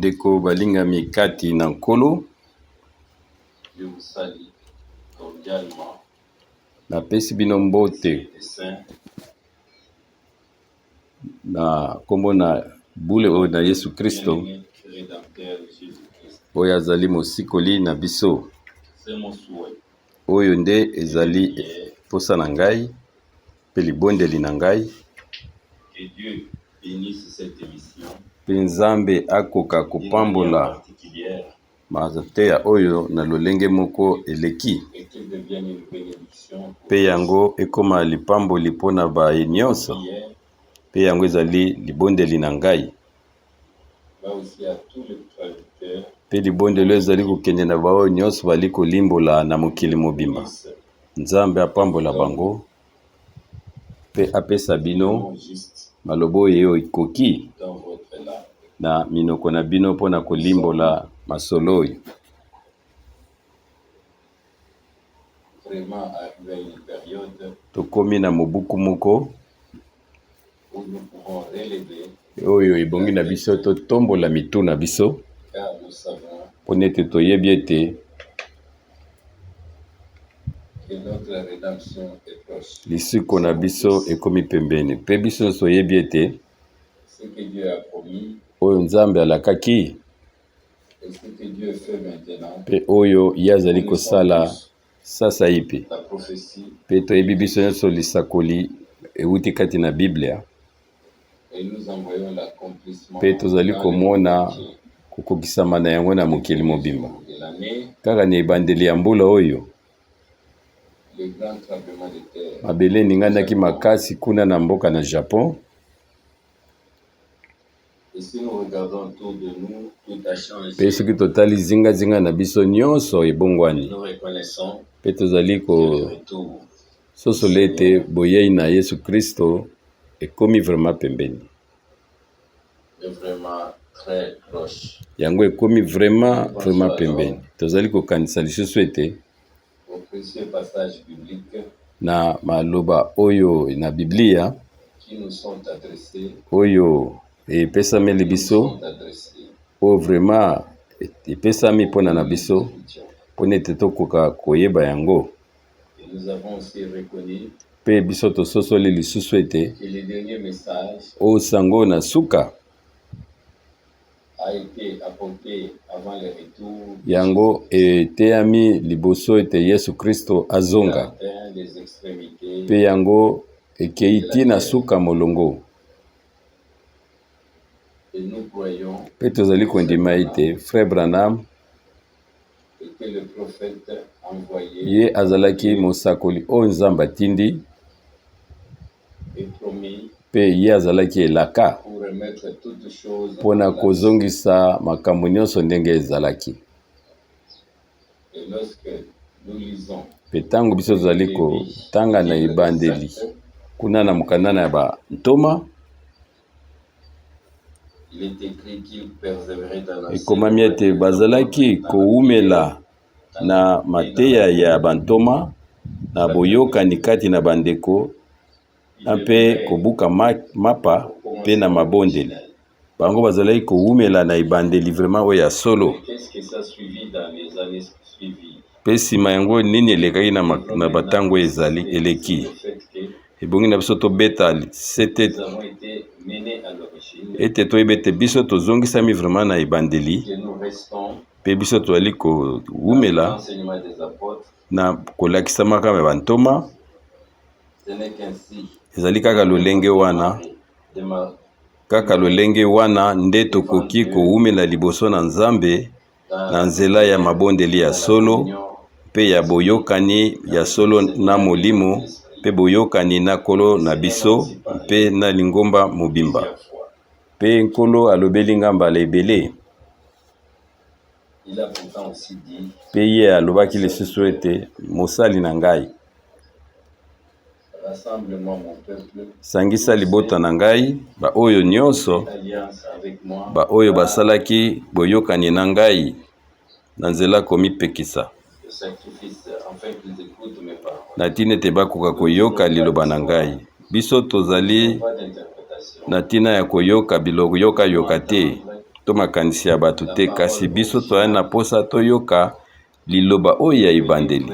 bandeko balingami kati na nkolo. Je vous salue cordialement. Napesi bino mbote na kombo na bule oyo na Yesu Kristo oyo azali mosikoli na biso. Oyo nde ezali posa na ngai pe libondeli na ngai. Pe Nzambe akoka kopambola mateya oyo na lolenge moko eleki. Pe yango ekoma lipamboli mpona baye nyonso. Pe yango ezali libondeli na ngai. Pe libondeli ezali kokende na bao nyonso bali kolimbola na mokili mobimba. Nzambe apambola bango pe apesa bino maloba oyo ekoki na minoko na bino mpona kolimbola masolo oyo. Tokomi na mobuku moko oyo ebongi na biso totombola mitu na biso mpo nete toyebi ete lisiko na biso ekomi pembeni. Pe biso nyonso toyebi ete oyo Nzambe alakaki pe oyo ye azali kosala sasa ipe. Pe toyebi biso nyonso lisakoli euti kati na Biblia. Pe tozali komona kokokisama na yango na mokili mobimba. Kaka na ebandeli ya mbula oyo mabele eningandaki makasi kuna na mboka na Japon. Pe soki totali zinga na biso nyonso ebongwani. Pe tozali kososola ete boyei na Yesu Kristo ekomi vraiment pembeni. Yango ekomi vraiment pembeni. Tozali kokanisa lisusu ete na maloba oyo na Biblia oyo epesameli biso oyo vraiment epesami mpona na biso mpona ete tokoka koyeba yango. Pe biso tososoli lisusu ete oyo sango na suka yango eteyami liboso ete Yesu Kristo azonga. Pe yango ekeiti na suka molongo. Pe tozali kondima ete Frère Branham ye azalaki mosakoli oyo Nzambe atindi. Pe ye azalaki elaka mpona kozongisa makambo nyonso ndenge ezalaki. Pe ntango biso tozali kotanga na ebandeli kuna na mokanda ya bantoma ekomami ete bazalaki kowumela na mateya ya bantoma na boyokani kati na bandeko na mpe kobuka mapa pe na mabondeli. Bango bazalaki kowumela na ebandeli vraiment oyo ya solo. Pe nsima yango nini elekaki na batango ezali eleki. Ebongi na biso tobeta sete ete toyebi ete biso tozongisami vraiment na ebandeli. Pe biso tozali kowumela na kolakisama kaka ya bantoma. Ezali kaka lolenge wana nde tokoki kowumela liboso na Nzambe na nzela ya mabondeli ya solo pe ya boyokani ya solo na molimo pe boyokani na Nkolo na biso pe na lingomba mobimba. Pe Nkolo alobeli nga mbala ebele. Pe ye alobaki lisusu ete mosali na ngai sangisa libota na ngai ba oyo nyonso ba oyo basalaki boyokani na ngai na nzela komipekisa. Na tina ete bakoka koyoka liloba na ngai. Biso tozali na tina ya koyoka biloko yoka te to makanisi ya bato te, kasi biso toya na posa toyoka liloba oyo ya ebandeli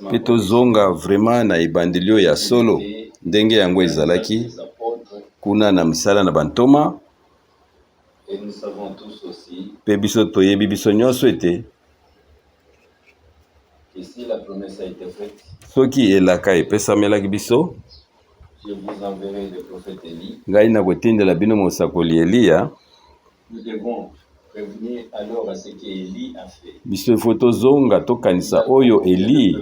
pe tozonga vraiment na ebandeli oyo ya solo ndenge yango ezalaki kuna na misala na bantoma. Pe biso toyebi biso nyonso ete soki elaka epesamelaki biso, ngai na kotindela bino mosakoli Eliya, biso ifo tozonga tokanisa oyo Eli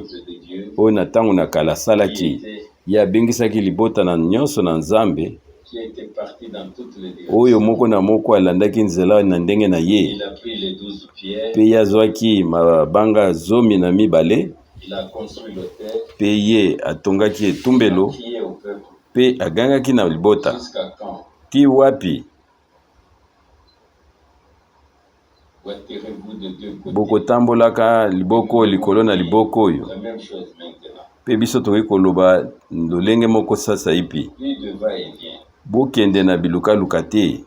oyo na ntango na kala asalaki, ye abengisaki libota na nyonso na Nzambe, oyo moko na moko alandaki nzela na ndenge na ye, pe ye azwaki mabanga 12 pe ye atongaki etumbelo pe agangaki na libota. Ti wapi bokotambolaka liboko likolo na liboko oyo? Pe biso tokoki koloba lolenge moko sasa ipi, bokende na bilukaluka te.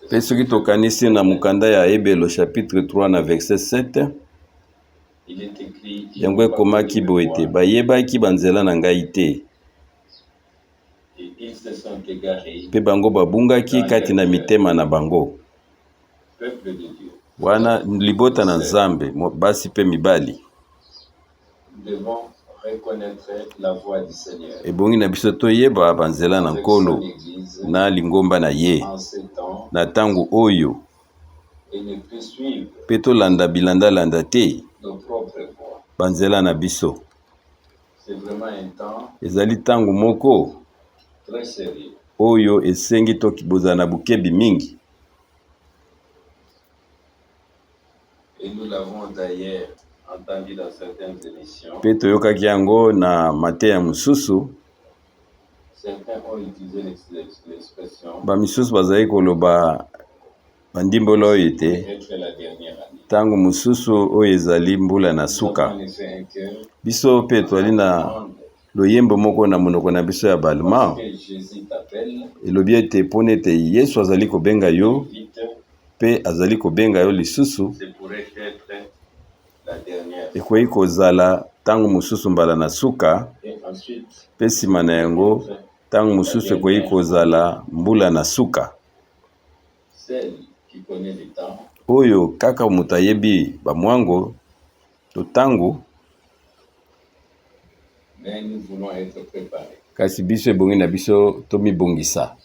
Pe soki tokanisi na mukanda ya Hebelo chapitre 3 na verset 7, yango ekomaki boye ete bayebaki banzela na ngai te, pe bango babungaki kati na mitema na bango. Wana libota na Nzambe, basi pe mibali, ebongi na biso toyeba banzela na Nkolo na lingomba na ye na ntango oyo, pe tolanda bilandalanda te banzela na biso. Ezali ntango moko oyo esengi tokibozala na bukebi mingi. Pe toyokaki yango na mateya mosusu, bamisusu bazali koloba bandimbolo oyo ete ntango mosusu oyo ezali mbula na suka. Biso pe toali na loyembo moko na monoko na biso ya Balma, elobi ete mpona ete Yesu azali kobenga yo pe azali kobenga yo lisusu, ekoki kozala ntango mosusu mbala na suka, pe nsima na yango ntango mosusu ekoki kozala mbula na suka. Oyo kaka moto ayebi bamwango to ntango, kasi biso ebongi na biso tomibongisa.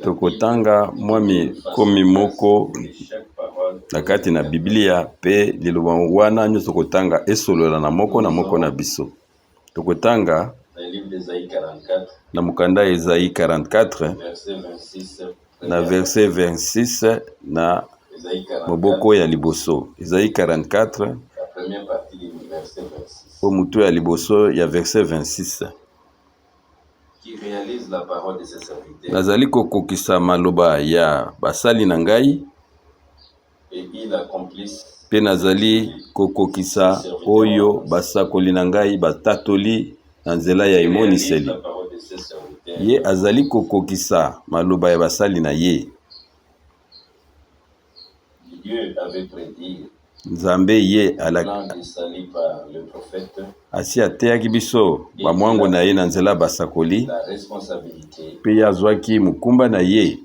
Tokotanga mwami komi moko na kati na Biblia, pe liloba wana nyonso tokotanga esolola na moko na biso. Tokotanga na mukanda Esaïe 44 na verset 26 na moboko ya liboso. Esaïe 44 po mutu ya liboso ya verset 26. Nazali kokokisa maloba ya basali na ngai, pe nazali kokokisa oyo basakoli na ngai batatoli na nzela ya emoniseli. Ye azali kokokisa maloba ya basali na ye. Nzambe ye asi ateyaki biso bamwango na ye na nzela basakoli, pe ye azwaki mukumba na ye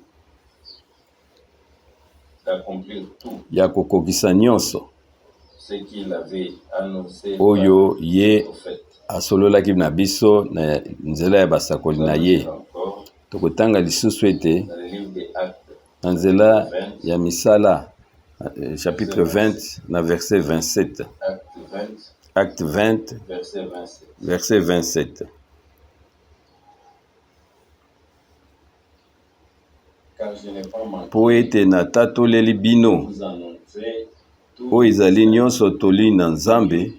ya kokokisa nyonso oyo ye asololaki na biso na nzela ya basakoli na ye. Tokotanga lisusu ete na nzela ya misala chapitre 20 na verset 27. Acte 20 verset 27. Po ete natatoleli bino oyo ezali nyonso toli na Nzambe,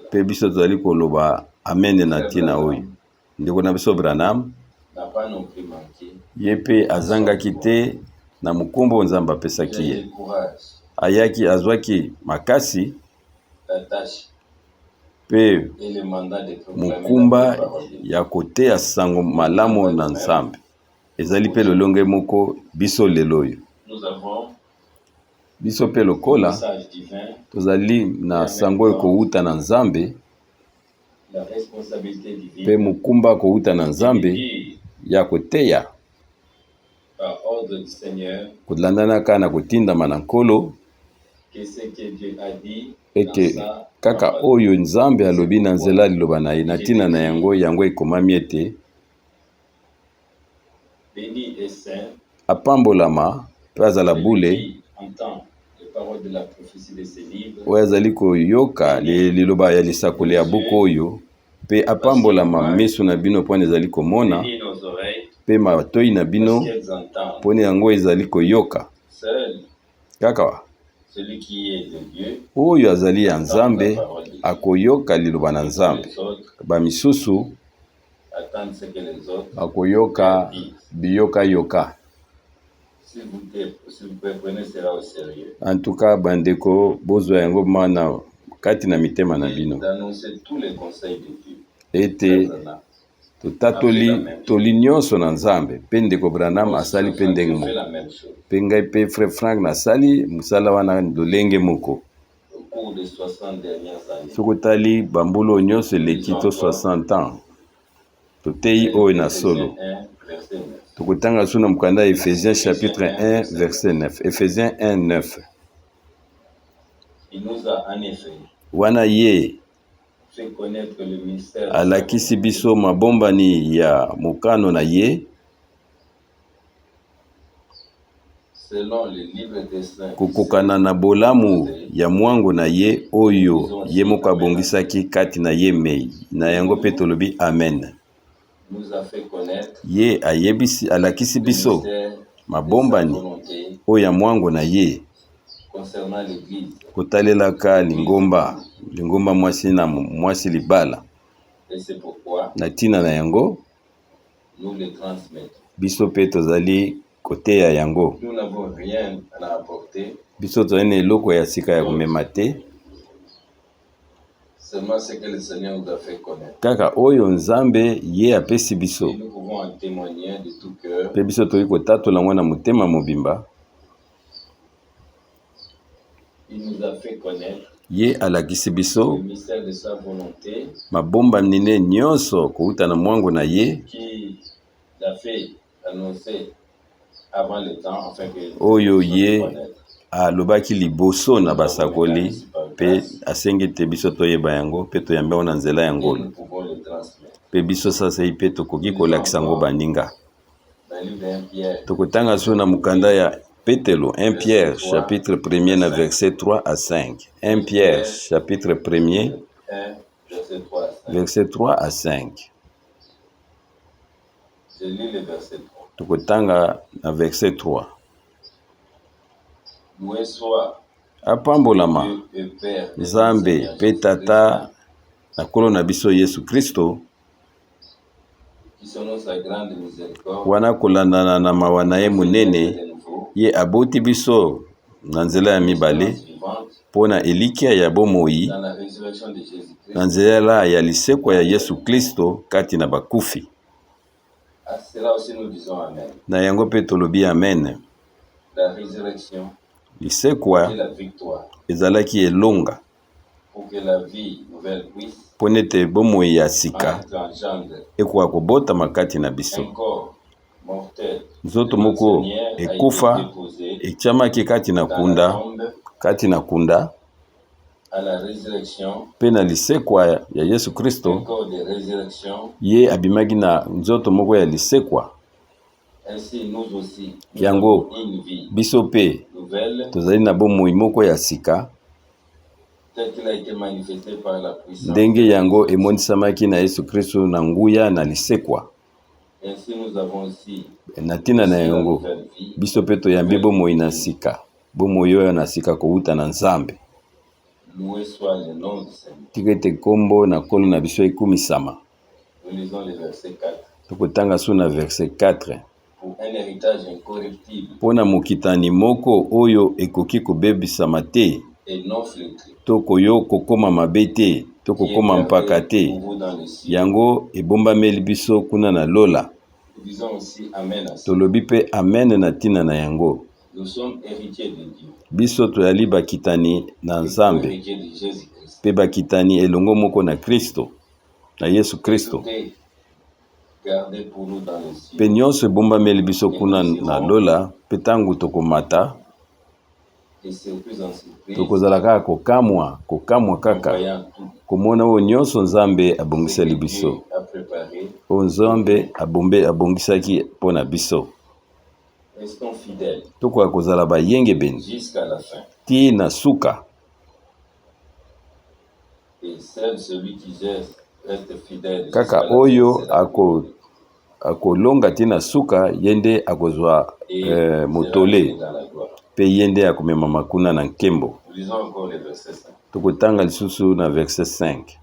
pe biso tozali koloba amen na ntina oyo. Ndeko na biso Branham ye mpe azangaki te na mokumbo nzambe apesaki J'ai eu ye. le courage, Ayaki azwaki makasi la tâche mpe et le mandat de proclamer la mokumba parole de Dieu. ya koteya sango malamu na nzambe. Ezali mpe lolonge moko biso lelo oyo. Nous avons Biso mpe un lokola message divin, tozali na sango oyo kowuta na nzambe la responsabilité mpe divine mokumba kowuta na de nzambe dire ya koteya par ordre du Seigneur kolandanaka na kotindama na nkolo que ce que Dieu a dit dans ete sa kaka parole. oyo nzambe alobi na nzela liloba na ye na ntina na yango ekomami ete Béni et saint, apambolama mpe azala bule qui entend les paroles de la prophétie de ces livres, oyo azali koyoka liloba ya lisakoli ya buku oyo mpe apambolama miso na bino mpona ezali komona béni nos oreilles, mpe matoi na bino parce qu'elles entendent. mpona yango ezali koyoka. Seul Kaka celui qui est de Dieu oyo azali ya entend nzambe la parole de Dieu. akoyoka liloba na nzambe. Les autres Bamisusu attendent ce que les autres akoyoka disent. biyoka-yoka. Si vous prenez cela au sérieux, En tout cas bandeko bozwa yango mana kati na mitema na et bino d'annoncer tous les conseils de Dieu. ete totatoli nyonso na nzambe mpe ndeko Branham asali mpe ndenge fait moko la même chose. mpe ngai mpe frère Frank nasali mosala wana lolenge moko. Au cours des 60 dernières années, soki otali bambula oyo nyonso eleki to 60 ans toteyi oyo na solo. 1, verset 9. Tokotanga suna mukanda ya Ephésiens chapitre 1 verset 9. Ephésiens 1 9. Il nous a en effet Wana ye fait connaître le mystère alakisi biso mabombani ya mokano na ye selon le livre des saints. kokokana na bolamu ya mwango na ye oyo ye moko abongisaki kati na ye mei na yango mpe tolobi amen. Nous a fait connaître Ye ayebisi alakisi le biso mystère de sa mabombani volonté oyo ya mwango na ye concernant l'Église. kotalelaka lingomba mwasi na mwasi libala. Et c'est pourquoi Na tina na yango nous le transmettons. biso mpe tozali koteya yango. Nous n'avons rien à apporter, Biso tozali na eloko ya sika ya komema te, seulement ce que le Seigneur nous a fait connaître. kaka oyo nzambe ye apesi biso. Et nous pouvons en témoigner de tout cœur. Mpe biso toyi kotatola yango na motema mobimba. Il nous a fait connaître Ye alakisi le biso mystère de sa volonté mabombani ne nyonso kouta na mwango na ye qui l'a fait annoncer avant le temps, afin que oyo nous ye connaître. alobaki liboso na basakoli mpe asengi te biso toyeba yango mpe toyambe na nzela Et yango nous pouvons le transmettre. mpe biso sasa ye mpe tokoki kolakisa yango baninga. Dans le livre de 1 Pierre, Tokotanga so na mukanda ya Petelo 1 Pierre chapitre 1er na verset 3 à 5. 1 Pierre chapitre 1er 1, verset 3 à 5. verset 3 à 5. Je lis le verset 3. Tokotanga na verset 3. Loué soit Apambolama Dieu et Père de Nzambe Seigneur pe tata Jésus-Christ, na nkolo na biso Yesu Kristo qui selon sa grande miséricorde wana kolandana na mawa na ye monene de nouveau ye aboti biso na nzela ya mibale suivante mpo na elikia ya bomoi dans la résurrection de Jésus-Christ. na nzela ya lisekwa ya Yesu Kristo kati na bakufi. À cela aussi nous disons Amen. Na yango mpe tolobi amen. La résurrection Lisekwa et la victoire, ezalaki elonga pour que la vie nouvelle puisse mpo nete bomoi ya sika engendre ekoka kobotama kati na biso. un corps mortel. Nzoto moko Seigneur a été ekufa déposé etiamaki kati na dans la kunda tombe à la résurrection, mpe na lisekwa ya Yesu un Kristo corps de résurrection. ye abimaki na nzoto moko ya lisekwa. Ainsi nous aussi, nous Yango avons une vie biso mpe nouvelle tozali na bomoi moko ya sika telle qu'elle a été manifestée par la puissance. ndenge yango emonisamaki na Yesu Kristo na nguya na lisekwa. Ainsi nous avons aussi Na ntina na la yango nouvelle vie. biso mpe toyambi bomoi na sika, bomoi oyo na sika kowuta na Nzambe. Loué soit le nom du Seigneur. Tika ete kombo na nkolo na biso ekumisama. Nous lisons le verset 4. Tokotanga so na verset 4. pour un héritage incorruptible mpona mokitani moko oyo ekoki kobebisama te et non flétri, to koyo kokoma mabe te to qui est kokoma mpaka gardé te pour vous dans le ciel. yango ebombameli biso kuna na lola. Nous disons aussi Amen à ça. Tolobi mpe amen na ntina na yango. Nous sommes héritiers de Dieu. Biso toyali bakitani na Et Nzambe héritiers de Jésus-Christ. mpe bakitani elongo moko na Kristo, na Yesu Kristo. Tout est gardé pour nous dans le ciel. Mpe nyonso ebombameli biso kuna na lola mpe ntango tokomata Et surprise en surprise, tokozala kaka kokamwa kaka voyant tout komona oyo nyonso Nzambe ce abongiseli que biso, Dieu a préparé, oyo Nzambe abongisaki mpo na biso. restons fidèles Tokoka kozala bayengebeni jusqu'à la fin. ti na suka, Et seul celui qui reste fidèle kaka jusqu'à la oyo fin sera akolonga ti na suka ye nde akozwa et motole sera dans la gloire. mpe ye nde akomemama kuna na nkembo. Nous lisons encore le verset 5. Tokotanga lisusu na verset 5.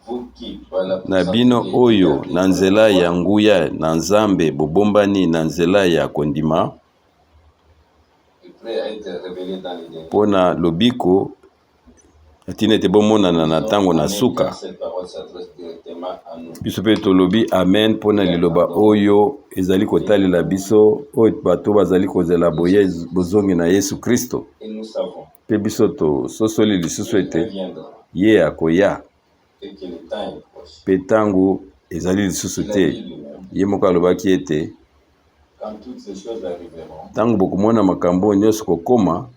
Vous qui, par la Na puissance bino de Dieu, oyo gardez na nzela ya nguya na Nzambe bobombani na nzela ya kondima est prêt à être révélé dans les derniers. mpona lobiko atina ete bomonana na ntango na suka. Cette parole s'adresse directement à nous. Biso mpe tolobi amen mpona liloba oyo ezali kotalela biso oyo bato bazali kozela bozongi na Yesu Kristo. Et nous savons Mpe biso tososoli lisusu qu'il ete viendra ye akoya et que le temps est proche. mpe ntango ezali lisusu Il a te. dit lui-même, Ye moko alobaki ete quand toutes ces choses arriveront, ntango bokomona makambo oyo nyonso kokoma,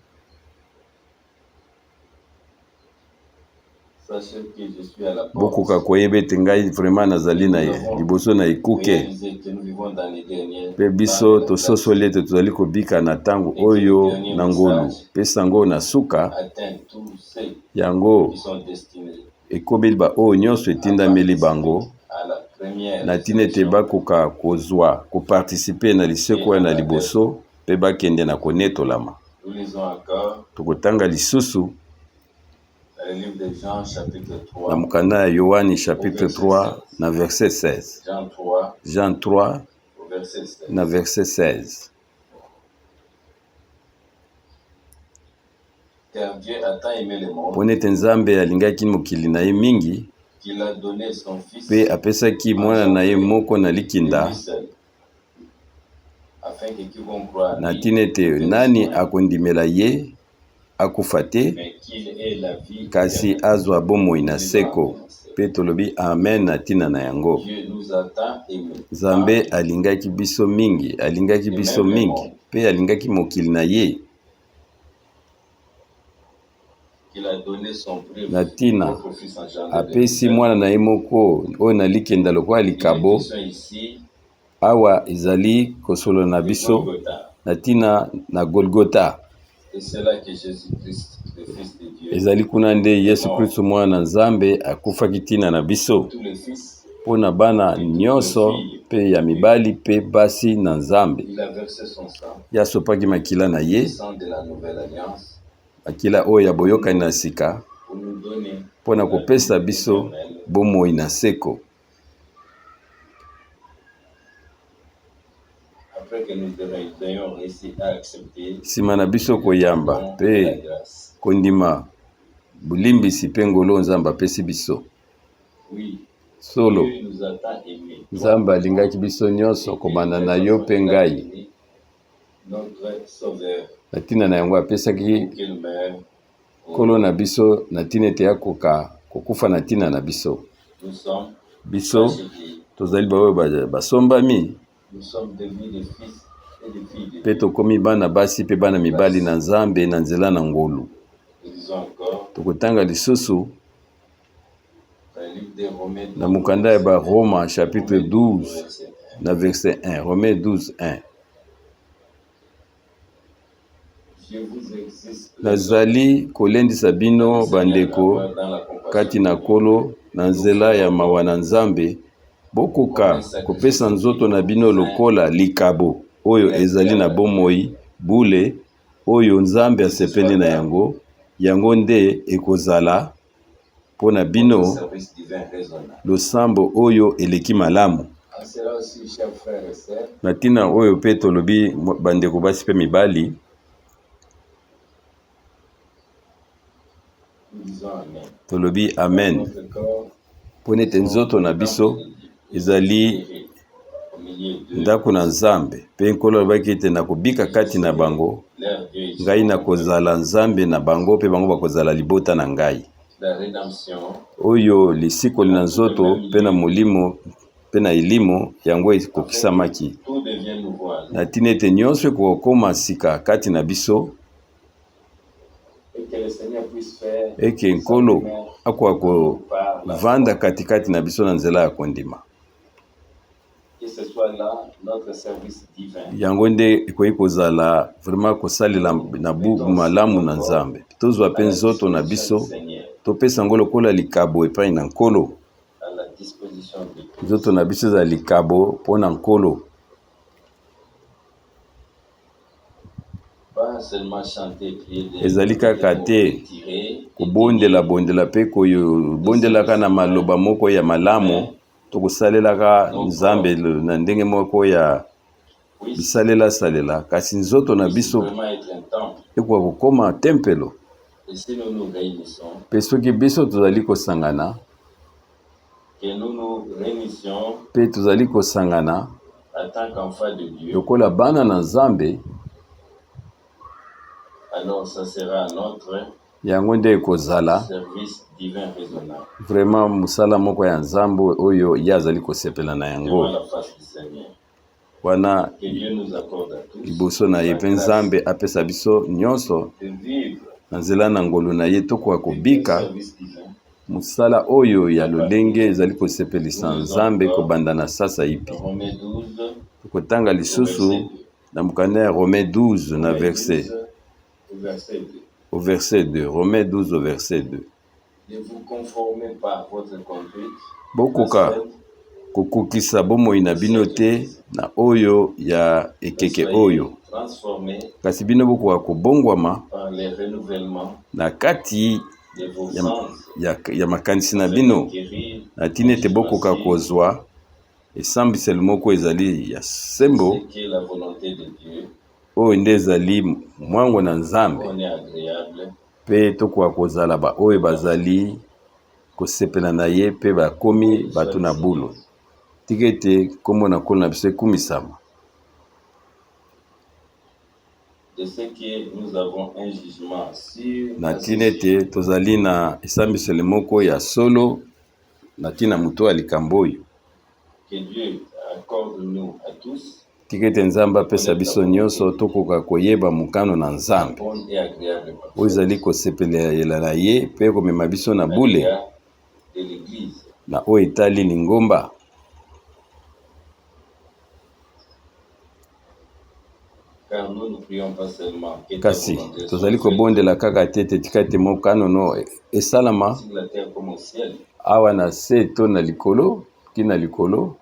sachez que je suis à la porte. bokoka koyeba ete ngai vraiment nazali na liboso na ekuke. Réalisez que nous vivons dans les derniers Mpe biso tososoli ete tozali kobika na ntango oyo na ngolu mpe sango na suka atteint tous ceux yango qui sont destinés ekobeli baoyo nyonso etindameli bango à la première na ntina ete bakoka kozwa kopartisipe na liseko ya na liboso mpe bakende na konetolama. Nous lisons encore Tokotanga lisusu dans le livre de Jean chapitre na 3, mokanda ya Yohani chapitre 3 na verset 16. Jean 3 Jean 3 au verset 16. na verset 16. Car Dieu a tant aimé le monde Mpona ete Nzambe alingaki mokili na ye mingi qu'il a donné son Fils mpe apesaki mwana na ye moko na likinda lui seul, afin que quiconque croit en na lui ntina ete ne nani périsse point, akondimela ye akufa te mais qu'il ait la vie kasi éternelle. azwa bomoi na seko. Mpe tolobi amen na ntina na yango. Dieu nous a tant aimés Nzambe alingaki biso mingi, alingaki biso mingi mpe alingaki mokili na ye qu'il a donné son na ntina propre Fils engendré de apesi lui-même. mwana na ye moko oyo na likenda lokola Il likabo. est question ici Awa ezali kosolo na de biso Golgotha. na ntina na Golgotha. Et c'est là que Jésus-Christ, le Fils de Dieu, Ezali kuna nde Yesu Kristo mwana na Nzambe akufaki ntina na biso tous les fils, mpona bana nyonso mpe ya mibali mpe basi na Nzambe. il a versé son sang, Ye asopaki makila na le ye, sang de la nouvelle alliance, makila oyo ya boyokani na sika pour nous donner mpona kopesa biso éternelle. bomoi na seko. Après que nous ayons réussi à accepter Nsima na biso koyamba la mpe grâce. kondima bulimbisi mpe ngolo Nzambe apesi biso. Oui, Solo Dieu nous a tant aimés. Nzambe alingaki biso nyonso kobanda na yo mpe ngai. Notre Sauveur, Na ntina na yango apesaki qu'il meure, nkolo na biso na ntina ete akoka kokufa na ntina na biso. nous sommes Biso rachetés. tozali baoyo basombami Nous sommes devenus des fils et des filles de mpe Dieu. tokomi bana basi mpe bana mibali na Nzambe na nzela na ngolu. Nous disons encore Tokotanga lisusu dans le livre des Romains, na mokanda ya Baroma chapitre 12 verset 1. na verset 1. Romains 12, 1. Je vous existe Nazali kolendisa bino bandeko kati na nkolo na nzela ya mawa na Nzambe, bokoka kopesa nzoto na bino lokola likabo oyo ezali na bomoi bule oyo Nzambe asepeli na yango, yango nde ekozala pona bino service divin raisonnable. losambo oyo eleki malamu. En cela aussi, chers frères et sœurs, Na tina oyo pe tolobi bandeko basi pe mibali, nous disons Amen. tolobi amen. Notre corps Pona ete nzoto na biso ezali au milieu de ndako na Nzambe, pe nkolo alobaki ete nakobika kati na bango, leur Dieu, ngai nakozala Nzambe na bango pe bango bakozala libota na ngai. la rédemption, Oyo lisikoli na nzoto pe na molimo pe na elimo yango ekokisamaki. tout devient nouveau à nous. Na tina ete nyonso ekokoma sika kati na biso, Et que le Seigneur puisse faire eke nkolo akoka kovanda katikati na biso na nzela ya kondima. que ce soit là notre service divin. Yango nde ekoki kozala vraiment kosalela na bubu malamu na Nzambe. Tozwa pe nzoto na biso, Seigneur, topesa yango lokola likabo epai na nkolo. à la disposition de Dieu. Nzoto na biso eza likabo mpo na nkolo. Pas seulement chanter, prier des Ezali kaka te tirer, kobondela pe koyo bondelaka na maloba moko ya malamu, tokosalelaka Nzambe na ndenge moko ya bisalela kasi nzoto na biso vraiment être un temple. ekoka kokoma tempelo. Et si nous nous réunissons, Pe soki biso tozali kosangana, que nous nous réunissions pe tozali kosangana en tant qu'enfants de Dieu, lokola bana na Nzambe, alors ça sera notre yango nde ekozala service divin raisonnable vraiment musala moko ya Nzambe oyo ye azali kosepela na devant yango. la face du Seigneur. Wana Que Dieu nous accorde à tous liboso na ye mpe Nzambe apesa biso nyonso de vivre na nzela na ngolu na ye tokoka kobika service divin musala oyo ya lolenge ezali kosepelisa Nzambe kobanda na sasa ipi. Romains 12, Tokotanga lisusu na mokanda ya Romains 12 na verset verset 2. au verset 2. Romains 12 au verset 2. Ne vous conformez pas à votre conduite, Bokoka kokokisa bomoi na bino te na oyo ya ekeke oyo, transformés kasi bino bokoka kobongwama par les renouvellements na kati de vos sens, ya makanisi na bino, acquérir na tina ete bokoka kozwa esambiselo moko ezali ya sembo ce qui est la volonté de Dieu, oyo nde ezali mwango na Nzambe, on est agréable pe tokoka kozala ba oyo bazali kosepela na ye pe bakomi bato na bulu. Tika ete kombo na nkolo na biso ekumisama. de ce que nous avons un jugement sur Na tina ete tozali na esambiselo moko ya solo na tina moto ya likambo oyo. que Dieu accorde nous à tous Tika ete Nzambe apesa biso nyonso tokoka koyeba mokano na Nzambe bon et agréable oyo ezali kosepelela na ye pe komema biso na bule de l'Église. na oyo etali lingomba. Car nous ne prions pas seulement que ta Kasi volonté soit tozali faite kobondela kaka te ete tika ete mokano no esalama sur la terre comme au ciel. awa na se to na likolo kina likolo.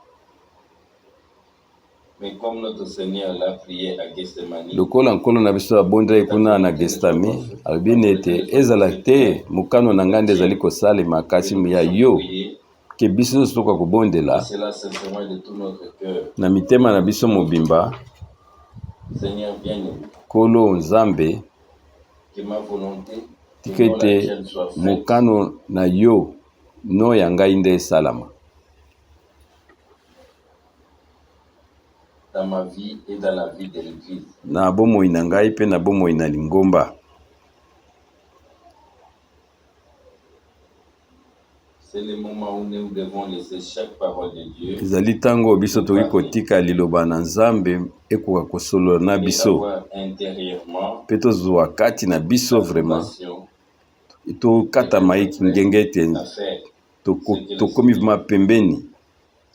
Mais comme notre Seigneur l'a prié à Gethsemane, Lokola nkolo na biso abondela kuna na Gestami alobi ete ezala te mokano na ngai nde ezali kosalema kasi ya yo prier, ke biso nyonso tokoka kobondela cela sincèrement de tout notre cœur. na mitema na biso mobimba. Seigneur bien-aimé, Nkolo Nzambe, que ma volonté, tika que non la ete tienne soit faite mokano na yo no ya ngai nde esalama dans ma vie et dans la vie de l'Église. na bomoi na ngai pe na bomoi na lingomba. C'est le moment où nous devons laisser chaque parole de Dieu Ezali ntango biso tokoki kotika liloba na Nzambe ekoka kosolola na et biso avoir intérieurement pe tozwa kati na biso vraiment passion tokatama ngenge ete à faire tokomi vraiment pembeni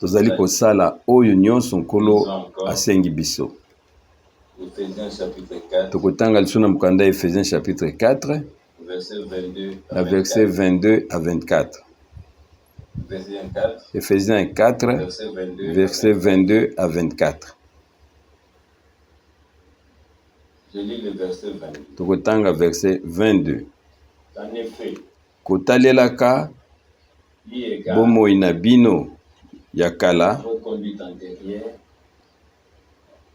tozali kosala oyo nyonso nkolo asengi biso. Ephésiens chapitre 4, Tokotanga liso na mokanda ya Ephésiens chapitre 4 verset 22 na verset 22 à 24. Ephésiens 4, Ephésiens 4 verset 22 à 24. Je lis le verset 22. Tokotanga verset 22. En effet, Kotalelaka bomoi na bino ya kala votre conduite antérieure,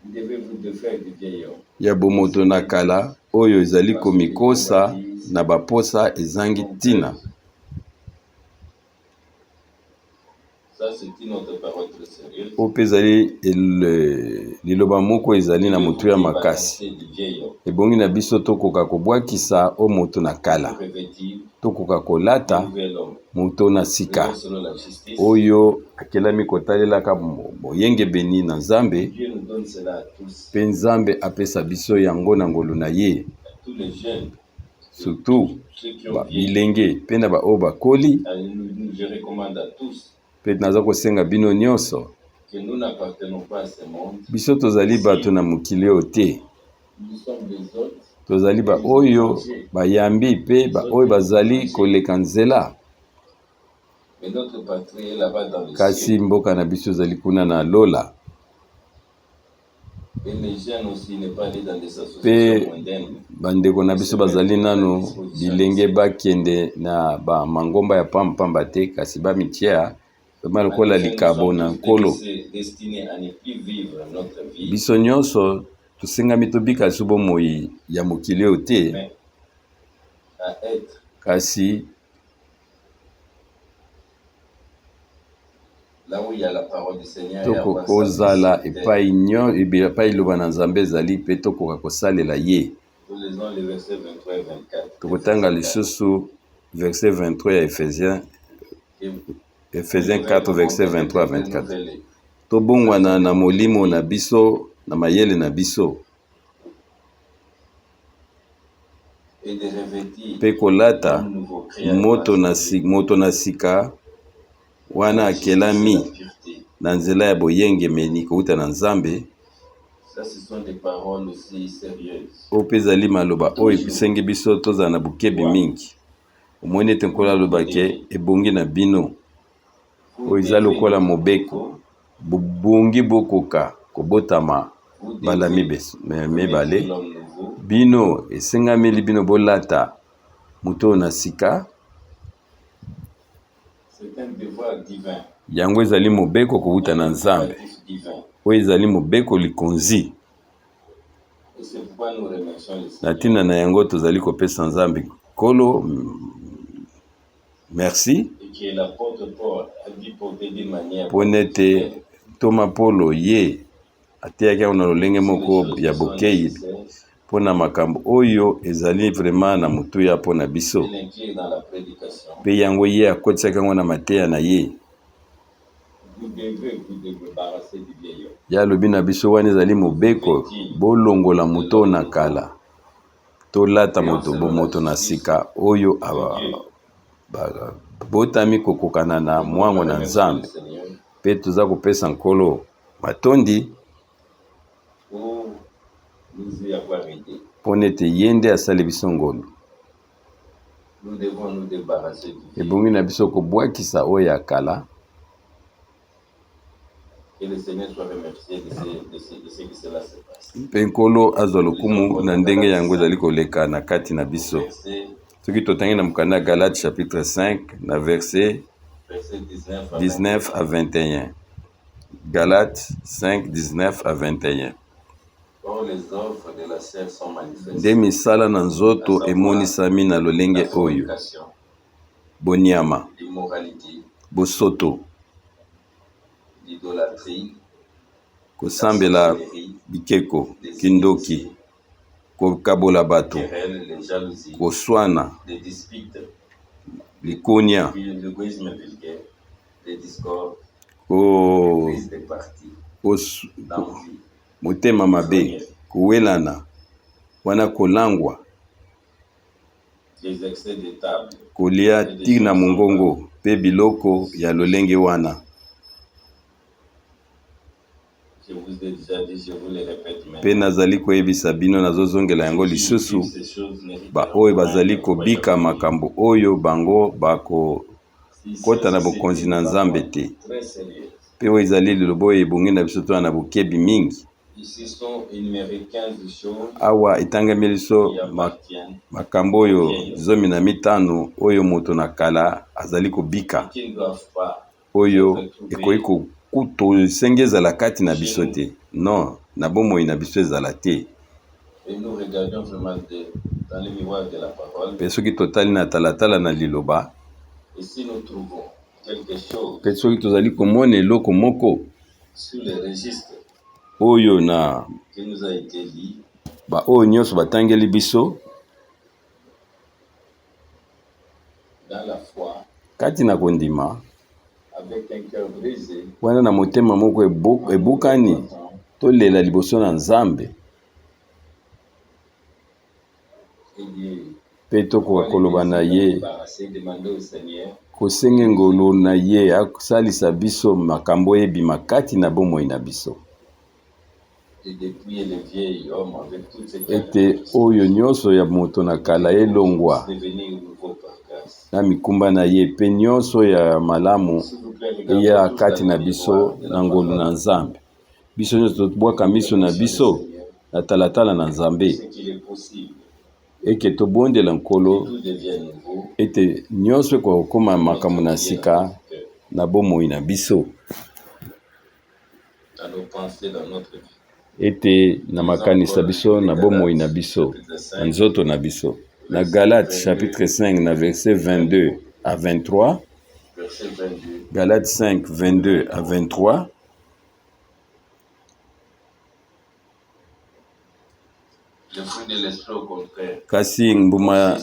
vous devez vous défaire du vieil homme. ya bomoto na kala oyo ezali komikosa na baposa ezangi ntina. Ça, c'est une autre parole très sérieuse. O mpe ezali liloba moko ezali na motu ya makasi. Du vieil homme. Ebongi na biso tokoka kobwakisa o moto na kala, Revêtir tokoka kolata un nouvel homme. moto na sika Selon la justice. oyo akelami kotalelaka boyengebeni na Nzambe, Dieu nous donne cela à tous. mpe Nzambe apesa biso yango na ngolu na ye, Tous les jeunes. surtout Ceux qui ont vieilli. bilenge mpe na baoyo bakoli. Je recommande à tous Mpe naza kosenga bino nyonso, que nous n'appartenons pas à ce monde. biso tozali bato na mokili oyo te, Nous sommes des autres. tozali baoyo bayambi mpe baoyo bazali koleka nzela, Mais notre patrie est là-bas dans le kasi ciel. mboka na biso ezali kuna na lola. Et les jeunes aussi ne pas aller dans des Mpe associations mondaines. bandeko na biso bazali nano bilenge bakende na bamangomba ya pambapamba te, kasi bamitia vraimen lokola likabo na nkolo. Destinés à ne plus vivre notre vie, Biso nyonso tosengami tobika liso bomoi ya mokili oyo te, mais à être kasi là où il y a la parole du Seigneur. Et avoir sa tokokozala visibilité. epai liloba na Nzambe ezali mpe tokoka kosalela ye. Nous lisons les versets 23 et 24. Tokotanga lisusu verset 23 ya Ephésiens 4 verset 23 à 24. Tobongwana na molimo na biso na mayele na biso, Et de revêtir mpe kolata un nouveau créateur moto na sika wana akelami na nzela ya boyengemeni kouta na Nzambe. Ça, ce sont des paroles aussi sérieuses. O mpe ezali maloba oyo esengi biso tozala na bukebi mingi. Omoni ete nkolo alobake ebongi na bino oyo eza lokola mobeko, bobongi bokoka kobotama mbala mibale. L'homme nouveau, Bino esengameli bino bolata moto na sika, c'est un devoir divin. yango ezali mobeko kouta na Nzambe, Impératif divin. oyo ezali mobeko likonzi. Et c'est pourquoi nous remercions le Na Seigneur. ntina na yango tozali kopesa Nzambe nkolo merci Et que l'apôtre Paul a dit porter d'une manière. mpo nete Toma Polo ye ateyaki yango na lolenge moko ya bokei mpo na makambo oyo ezali vraiment na motuya mpo na biso, Il inclut dans la prédication. mpe yango ye akotisaki yango na mateya na ye. Vous devez vous débarrasser du vieil homme. Ya alobi na biso wana ezali mobeko, bolongola moto na kala, tolata moto na sika oyo botami kokokana na mwango na Nzambe, Seigneur, mpe toza kopesa nkolo matondi pour nous y avoir aidé. mpo nete ye nde asali biso ngolu. Nous devons nous débarrasser du vieil. Ebongi na biso kobwakisa oyo ya kala. Que le Seigneur soit remercié de ce que cela se passe. Mpe nkolo azwa lokumu na ndenge yango ezali koleka na kati na biso. Verset Soki totangi na mokanda ya Galate chapitre 5 na verset 19 à 21. Galate 5, 19 à 21. Or, les offres de la chair sont manifestées. Nde misala na nzoto emonisami na lolenge La oyo: fornication, boniama, l'immoralité, bosoto, l'idolâtrie, kosambela sorcellerie, bikeko, kindoki, kokabola bato, querelles, les jalousies, koswana, les disputes, likonia, l'égoïsme vulgaire, les discordes, ko prise des partis, kos- l'envie, motema mabe, kowelana, wana kolangwa, les excès de table. kolia tina mongongo, pe biloko ya lolenge wana. Je vous ai déjà dit, je vous le répète Pe maintenant. nazali koyebisa bino nazozongela yango lisusu, Ces choses n'héritent baoyo pas bazali d'un kobika royaume. makambo oyo bango bako Si kota na c'est bokonzi une na parole Nzambe te. très sérieuse. Pe oyo ezali liloba oyo ebongi na biso toa na bokebi mingi. Il Ici sont énumérées 15 choses awa etangami so qui appartiennent makambo oyo 15 oyo moto na kala azali kobika qui ne doivent pas oyo être ekoki trouvées tosenge ezala kati na biso te non na bomoi na biso ezala te. et nous regardons vraiment dans le miroir de la parole. Mpe soki totali na talatala na liloba Et si nous trouvons quelque chose mpe soki tozali komona eloko moko sur le registre oyo na qui nous a été dit, oyo nyonso batangeli biso dans la foi, kati na kondima avec un cœur brisé, wana na motema moko ebukani tolela liboso na Nzambe et Dieu, mpe tokoka koloba na ye c'est demander au Seigneur kosenge ngolo na ye asalisa biso makambo ebima kati na bomoi na biso de dépouiller le vieil homme avec toutes ses ete oyo nyonso ya moto na kala elongwa devenir nouveau par grâce. na mikumba na ye mpe nyonso ya malamu eya kati na biso na ngolu na Nzambe. Biso nyonso tobwaka miso na biso na talatala na Nzambe Ce qu'il est possible eke tobondela nkolo tout devient nouveau ete nyonso ekoka kokoma makambo na sika na bomoi na biso dans nos pensées, dans notre vie. ete na makanisa biso na bomoi na biso na nzoto na biso. Na Galates chapitre 5 na verset 22 à 23, Verset 22. Galates 5 22 à 23, Le fruit de l'esprit au contraire. kasi mbuma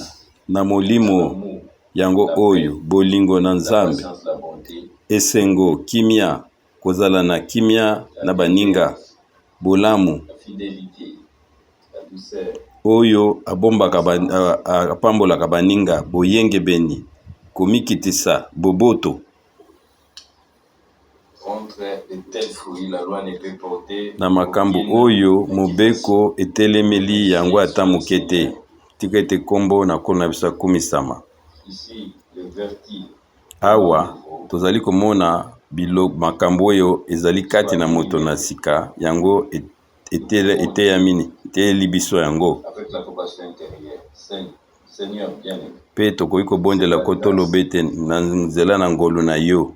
na molimo L'amour, yango oyo bolingo na la Nzambe, patience, la bonté, esengo, kimia, kozala na kimia na baninga, bolamu la fidélité, la douceur, oyo apambolaka baninga, boyengebeni, komikitisa, boboto. contre de tels fruits, la loi ne peut porter Na makambo aucune oyo accusation. mobeko etelemeli yango ata moke te. Tika ete kombo na nkolo na biso akumisama. Ici, le vertige, Awa tozali komona makambo oyo ezali kati na moto na sika yango eteyeli biso yango avec l'approbation intérieure. Seigneur bien-aimé, mpe tokoki kobondela ko toloba ete na nzela na ngolu na yo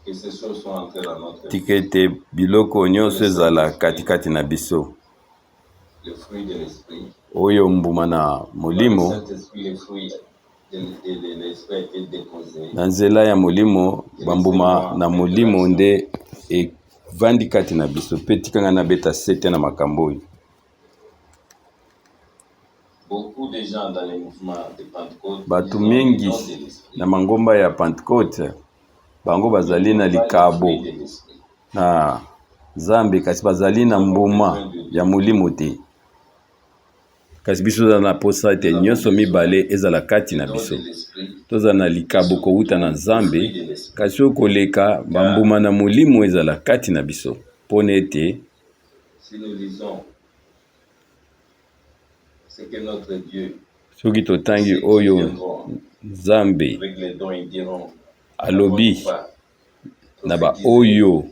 que ces choses sont entrées dans notre vie. tika ete biloko nyonso ezala katikati na biso Le fruit de l'esprit. oyo mbuma na Par le molimo Saint-Esprit, les fruits de l'esprit a été déposé. na nzela ya molimo bambuma na molimo nde evandi kati na biso mpe tikanga na beta sete na makambo oyo. Beaucoup de gens dans les mouvements de Pentecôte, Bato ils ont le mingi don de l'esprit. na mangomba ya Pentecôte bango bazali na Pas le likabo fruit de l'esprit. na Nzambe kasi bazali na mbuma ya molimo te. Kasi biso tozala na posa ete nyonso mibale ezala kati na Le don biso. de l'esprit, Tozala na likabo kowuta na Nzambe kasi okoleka bambuma na molimo ezala kati na biso. Pona ete si nous lisons ce que notre Dieu, soki totangi ceux qui oyo viendront Nzambe avec les dons, ils diront, alobi n'avons-nous pas na ba prophétisé, oyo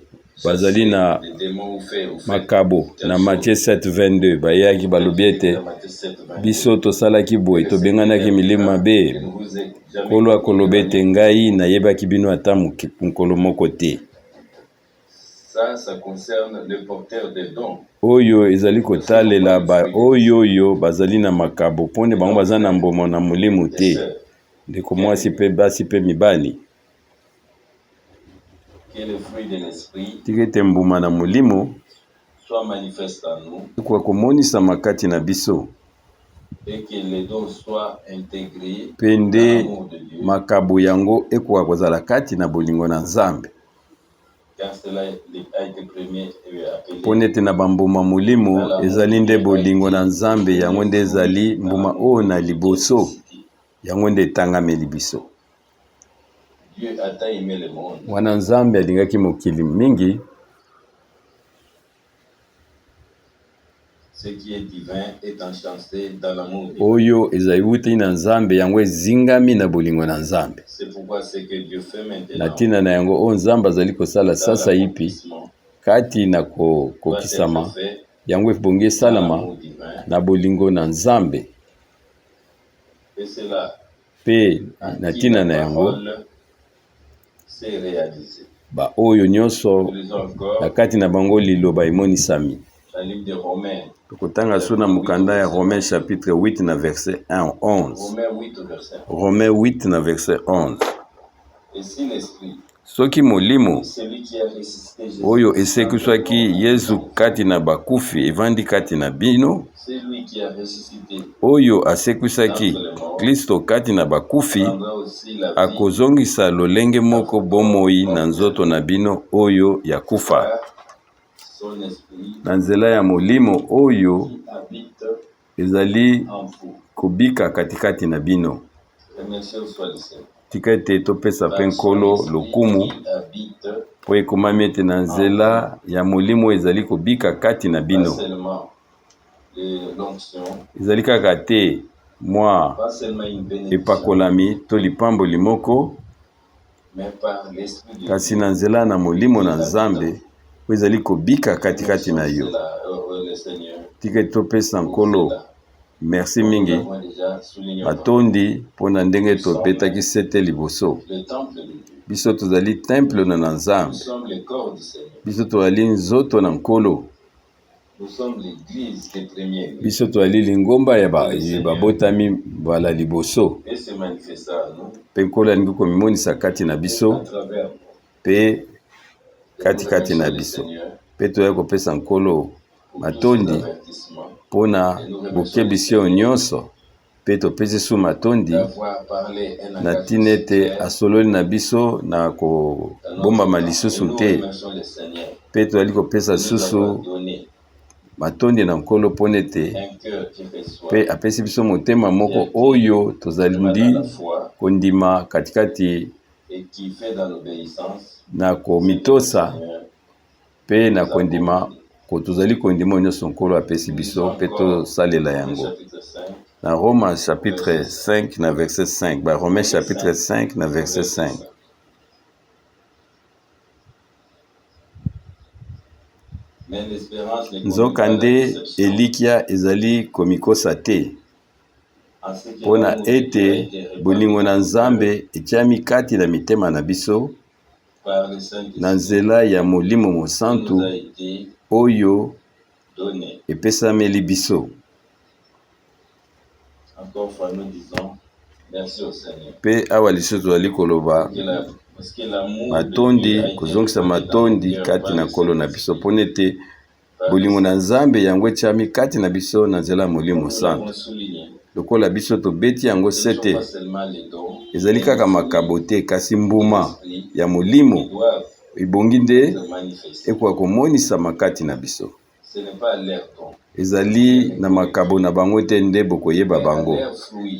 bazali na les démons ou fait makabo telle na chose. Matthieu 7:22 bayaki balobi ete Dans Matthieu 7, 22, biso tosalaki boye tobenganaki milimo mabe je ne vous ai jamais nkolo akoloba ete ngai nayebaki bino ata nkolo moko te. Ça concerne le porteur des dons. Oyo ezali kotalela ba oyo bazali na makabo pone bango baza na mboma na molimo te ndeko mwasi mpe basi mpe mibali Que le fruit de l'esprit tika ete mbuma na molimo soit manifeste en nous ekoka komonisama kati na biso et que les dons soient intégrés mpe dans nde l'amour de Dieu, makabo yango ekoka kozala kati na bolingo na Nzambe car cela a été premier appelé pone ete na bambuma molimo ezali nde bolingo na Nzambe yango nde ezali mbuma oyo na liboso yango nde etangameli biso. Dieu a tant aimé le monde Wana Nzambe alingaki mokili mingi Ce qui est divin est enchâssé dans l'amour divin. Oyo ezali na nzambe yango ezingami na bolingo na nzambe. C'est pourquoi ce que Dieu fait maintenant. Na tina na yango o nzambe azali kosala sasa ipi kati na kokisama yango ebongi esalama na bolingo na nzambe. Et c'est là Pe na tina na yango c'est réalisé. Ba oyo nyonso na kati na bango liloba emonisami. La livre de Romains. Tokotanga suna mukanda ya Romains chapitre 8 na verset 1 11. Romains 8 na verset 11. Et si l'esprit soki molimo oyo esekwiswaki Yesu kati na bakufi evandi kati na bino, oyo asekwisaki Kristo kati na bakufi akozongisa lolenge moko bomoi na nzoto na bino oyo ya kufa na nzela ya molimo oyo ezali kobika katikati na bino. Tika ete topesa pe nkolo lokumu po ekomami ete na nzela ya molimo ezali kobika kati na bino. Ezali kaka te mwa epakolami to lipamboli moko, kasi na nzela na molimo na nzambe po ezali kobika katikati na yo. Tika ete topesa nkolo merci mingi matondi pona ndenge topetaki sete liboso. Biso tozali temple na nzambe, biso tozali nzoto na nkolo, biso tozali lingomba ya babotami bala liboso. Pe nkolo alingi komimonisa kati na biso pe katikati na biso. Pe toyali kopesa nkolo matondi pona bokebisi oyo nyonso pe topesi su matondi na tina ete asololi na biso na kobombama lisusu te. Pe toyali kopesa susu matondi na nkolo pona ete pe apesi biso motema moko oyo tozali kondima katikati na komitosa pe na kondima tozali kondima nyonso nkolo apesi biso pe tosalela yango. Na Romains chapitre 5 na verset 5. Ba Romains chapitre 5 na verset 5. Nzokande elikia ezali komikosa te pona ete bolingo na nzambe etiami kati na mitema na biso na nzela ya molimo mosantu oyo epesameli biso. Pe awa lisusu tozali koloba matondi kozongisa matondi kati na nkolo na biso pona ete bolingo na nzambe yango etiami kati na biso na nzela ya molimo santu. Lokola biso tobeti yango sete ezali kaka makabo te, kasi mbuma ya molimo ebongi nde ekoka komonisama kati na biso. Ezali na makabo na bango te nde bokoyeba bango,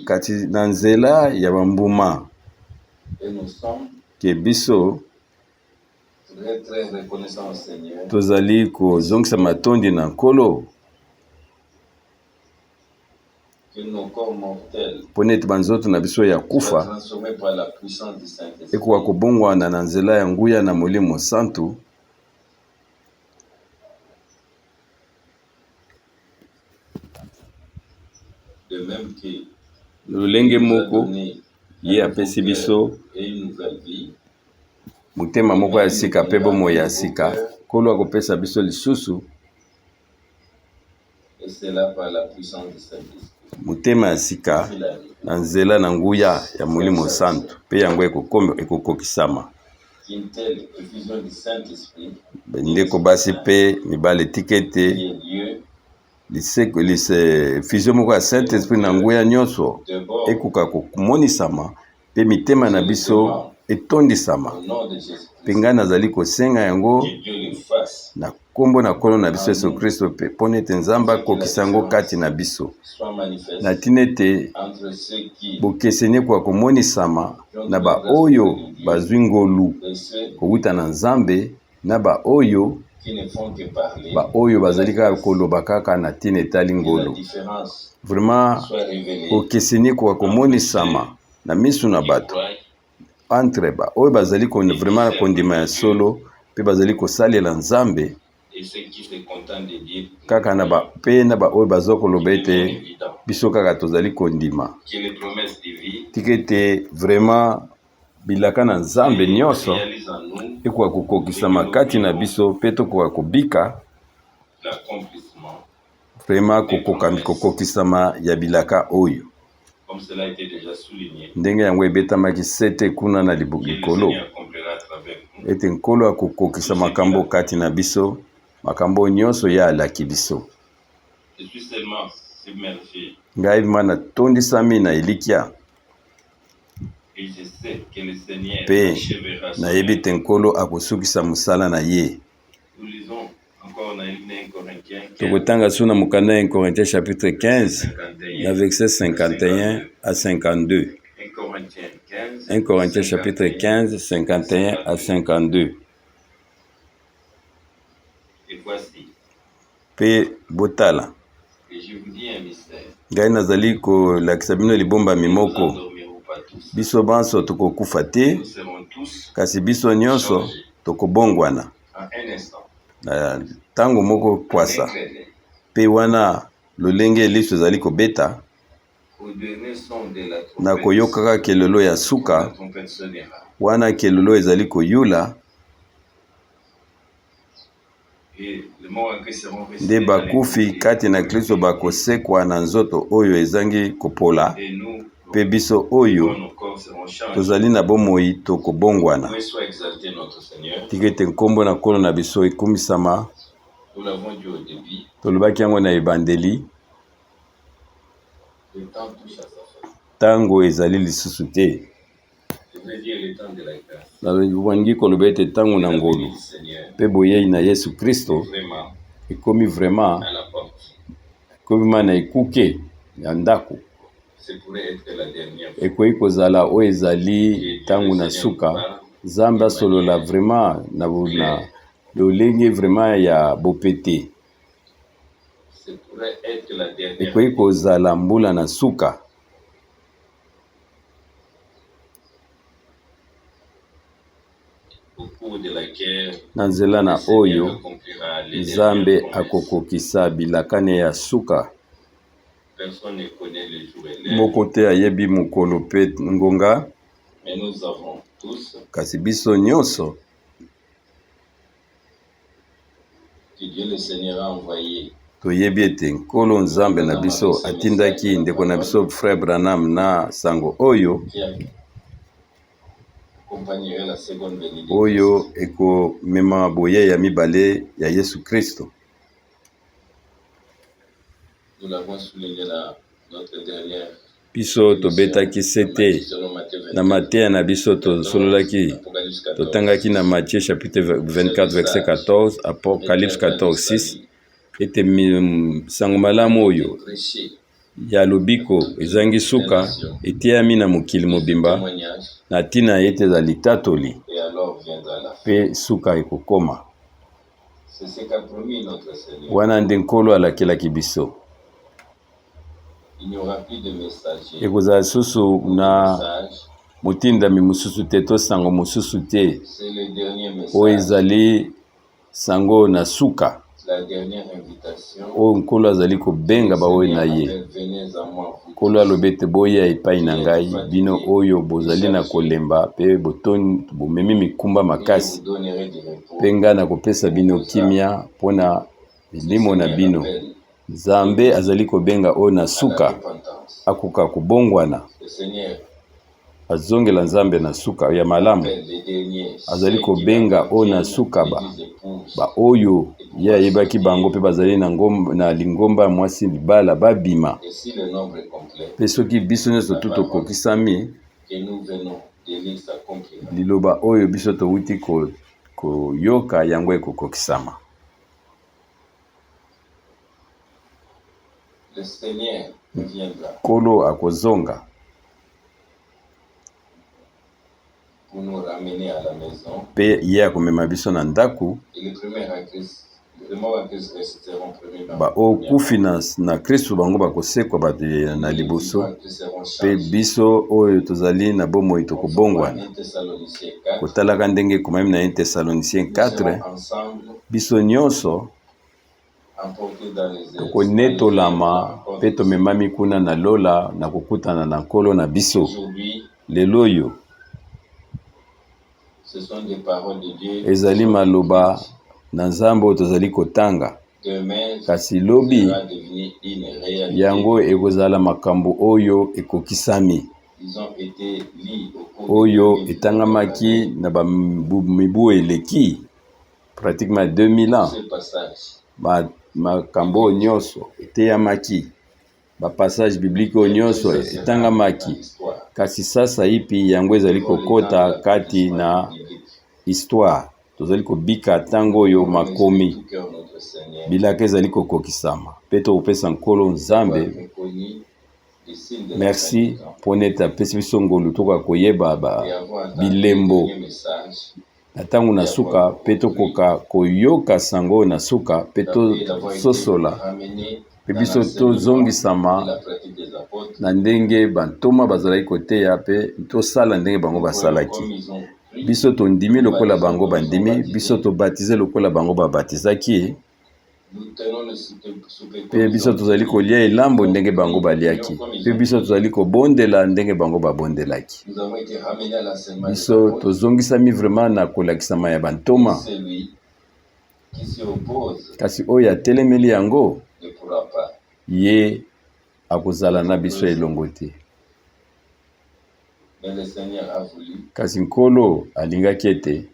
kati na nzela ya bambuma ke biso tozali kozongisa matondi na nkolo pona ete banzoto na biso ya kufa ekoka kobongwana na nzela ya nguya na molimo santu lolenge moko ye apesi biso motema moko ya sika pe bomoi ya sika, nkolo akopesa biso lisusu motema ya sika na nzela na nguya ya molimo santu pe yango ekokokisama. Ndeko basi pe mibale tikete fusion moko ya Saint-Esprit na nguya nyonso ekoka komonisama pe mitema na biso etondisama. Pe ngai nazali kosenga yango na kombo na nkolo na biso Yesu Kristo pe pona ete nzambe akokisa yango kati na biso na tina ete bokeseni ekoka komonisama na baoyo bazwi ngolu kowuta na nzambe na baoyo qui ne font que parler. Ba oyo bazali kaka koloba kaka na tina etali La ngolo. différence Vraiment soit révélée okeseni kwa komonisama na misu na qui bato croient entre ba oyo bazali vraiment kondima ya solo pe bazali kosalela Nzambe et ceux qui se contentent de dire kaka na ba pe na ba oyo bazo koloba qu'il est bien ete évident biso kaka tozali kondima que les promesses divines tikete vraiment bilaka na Nzambe nyonso réalisent en nous ekoka kokokisama kati na biso pe tokoka kobika l'accomplissement, vraiment kokokisama ya bilaka oyo comme cela a été déjà souligné, ndenge yango ebetamaki sete kuna na que le likolo Seigneur accomplira à travers nous. ete nkolo akokokisa makambo kati na biso makambo nyonso ya alaki biso. Je suis seulement submergé Ngai ma natondisami na elikya et je sais que le Seigneur pe achèvera son nayebi œuvre. ete nkolo akosukisa mosala na ye. Nous lisons encore dans 1 Corinthiens 15, Tokotanga so na mokanda ya Corinthiens chapitre 15 na verset 51 à 52. 1 Corinthiens 15, 1 Corinthiens chapitre 15, 51 à 52. et voici, Pe botala. et je vous dis un mystère, Ngai nazali kolakisa bino libomba nous mimoko. n'endormirons pas tous, Biso banso tokokufa te, nous serons tous kasi biso nyonso tokobongwana. en un instant, Na tango moko en kwasa. un clin d'œil, Pe wana lolenge liso ezali kobeta au dernier son de la na trompette, koyokaka kelelo ya la suka trompette sonnera, wana kelelo ezali koyula et le mort en Christ seront nde ressuscités dans les bakufi corps, kati na Kristo bakosekwa na nzoto oyo ezangi kopola et nous, pe biso oyo nos corps seront changés. tozali na bomoi tokobongwana. Loué soit exalté notre Seigneur. Tika ete nkombo na nkolo na biso ekumisama. Nous l'avons dit au début, Tolobaki yango na ebandeli le temps touche à sa fin. tango ezali lisusu te. Je veux dire le temps de la grâce. Nalingi koloba ete tango na La ngolu venue du Seigneur pe boyei na Yesu Kristo vraiment ekomi vraiment à la porte. ekomi ma na ekuke ya ndako. Ce pourrait être la dernière fois. Ekoki kozala oyo ezali tango na suka Nzambe asolola vraiment na lolenge vraiment ya bopete. Ce pourrait être la dernière Ekoki kozala mbula na suka. au cours de laquelle Na nzela na le Seigneur oyo accomplira les Nzambe dernières promesses. akokokisa bilakane ya suka. Personne ne connaît le jour et l'heure, Moko te ayebi mokolo pe ngonga, mais nous avons tous kasi biso nyonso que Dieu le Seigneur a envoyé toyebi ete nkolo Nzambe na biso atindaki ndeko na biso frère Branham na sango oyo qui accompagnerait la seconde venue de oyo Christ. ekomema boye ya mibale ya Yesu Kristo. Nous l'avons souligné dans notre dernière Biso tobetaki sete selon Matthieu 24, na mateya na biso tosololaki Apocalypse 14, totangaki na Matthieu chapitre 24 verset 14 Apocalypse 14 6 ete sango malamu oyo prêcher ya lobiko ezangi suka etiami na mokili mobimba témoignage na ntina ete ezali litatoli et alors viendra la fin. pe suka ekokoma. C'est ce qu'a promis notre Seigneur. Wana nde nkolo alakelaki biso. Il n'y aura plus de messagers. Ekozala susu na Message, motindami mosusu te to sango mosusu te c'est le dernier oyo message, ezali sango na suka la dernière invitation. oyo nkolo azali kobenga baoyo na ye. Venez à moi, vous Nkolo alobi ete boya epai na ngai bino oyo bozali na kolemba pe bomemi mikumba et je makasi vous donnerai du repos. mpe ngai nakopesa bino kimia mpona milimo na bino. Nzambe azali kobenga oyo na La suka repentance. akoka kubongwana. Le Seigneur Azongela Nzambe na suka ya malamu appelle les derniers, azali ceux qui kobenga oyo na appartiennent suka les dix épouses. ba oyo ye ayebaki bango mpe bazali na lingomba ya mwasi libala babima. Et si le nombre est complet, Mpe soki biso nyonso tu tokokisami que nous venons de lire s'accomplira. liloba oyo biso towuti koyoka yango ekokokisama. Le Seigneur viendra Nkolo akozonga pour nous ramener à la maison. Pe ye akomema biso na ndaku. Et les premiers en Christ, les morts en Christ resteront premiers dans Ba okufi na Kristo bango bakosekwa bato na liboso. Pe biso oyo tozali na bomoi tokobongwana. Kotalaka ndenge ekomami na 1 Thessaloniciens 4, biso nyonso tokonetolama pe tomemami kuna na lola na kokutana na nkolo na biso. Lelo oyo ezali maloba na Nzambe oyo tozali kotanga. Kasi lobi yango ekozala makambo oyo ekokisami, oyo etangamaki na mibu eleki pratiquement 2000 ans. Makambo nyonso eteyamaki, passage biblique nyonso etangamaki. Kasi sasa ipi yango ezali kokota kati na histoire. Tozali kobika tango oyo makomi bilaka ezali kokokisama. Pe tokopesa nkolo Nzambe merci poneta pesi biso ngolu toka koyeba bilembo na tango na suka, pe tokoka koyoka sango na suka, pe tososola pe biso tozongisama na ndenge bantoma bazalaki koteya, pe tosala ndenge bango basalaki. Biso tondimi lokola bango bandimi, biso tobatize lokola bango babatizaki, pe biso tozali kolia elambo ndenge bango baliaki, pe biso tozali kobondela ndenge bango babondelaki. Biso tozongisami vraiment na kolakisama ya bantoma. Kasi oyo atelemeli yango ye akozala na biso elongo te. Kasi nkolo alingaki ete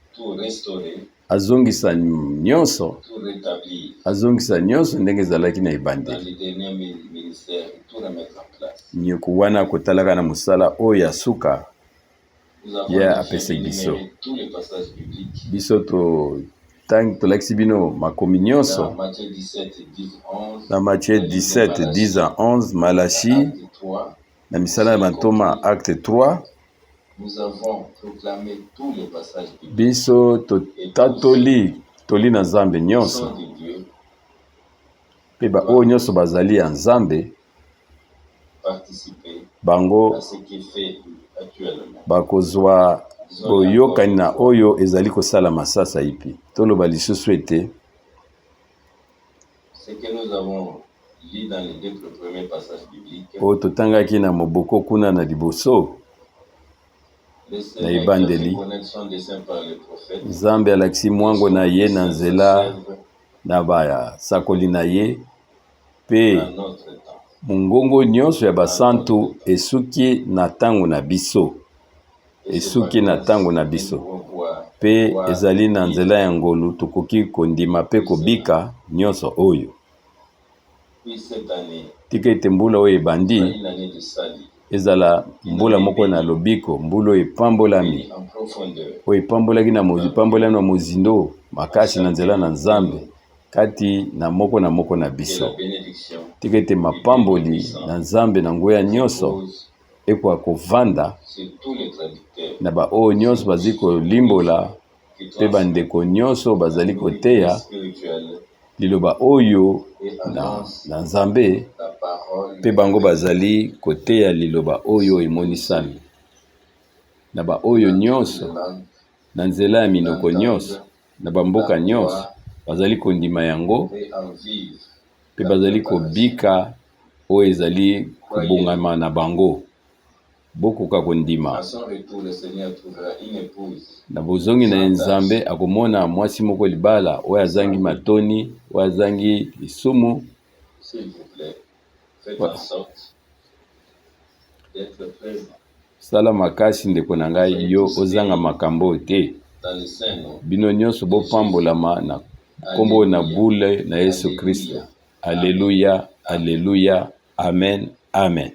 azongisa nyonso ndenge ezalaki na ebandeli. Nyoko wana kotalaka na mosala oyo ya suka ye apesaki biso. Biso tolakisi bino makomi nyonso na Matthieu 17, 10 à 11, Malachi, na misala ya bantoma acte 3. Nous avons proclamé tous les passages bibliques. Biso toli na Nzambe nyonso. Pe ba oyo nyonso bazali ya Nzambe bango bakozwa boyokani na oyo ezali kosala masasa ipi. Toloba lisusu ete ce que nous avons lu dans les 2 premiers passages bibliques, oyo totangaki na moboko kuna na liboso na ebandeli, Nzambe alakisi mwango na ye na nzela na basakoli na ye, pe mungongo nyonso ya basantu esuki na tango na biso. Pe ezali na nzela ya ngolu tokoki kondima pe kobika nyonso oyo. Tika ete mbula oyo ebandi ezala mbula moko na lobiko, mbula oyo epambolami, oyo epambolaki na mozindo makasi na nzela na Nzambe kati na moko na biso. Tika ete mapamboli na Nzambe na nguya nyonso ekwa kovanda na ba oyo nyonso bazali kolimbola, pe bandeko nyonso bazali koteya liloba oyo na Nzambe, pe bango bazali koteya liloba oyo emonisami. Na ba oyo nyonso na nzela ya minoko nyonso na bamboka nyonso bazali kondima yango, pe bazali kobika oyo ezali kobongama na bango. Bokoka kondima na bozongi na Nzambe akomona mwasi moko libala oyo azangi matoni, oyo azangi lisumu. Sala makasi ndeko na ngai yo ozanga makambo te. Bino nyonso bopambolama na kombo na bule na Yesu Kristo. Alléluia, alléluia, amen, amen.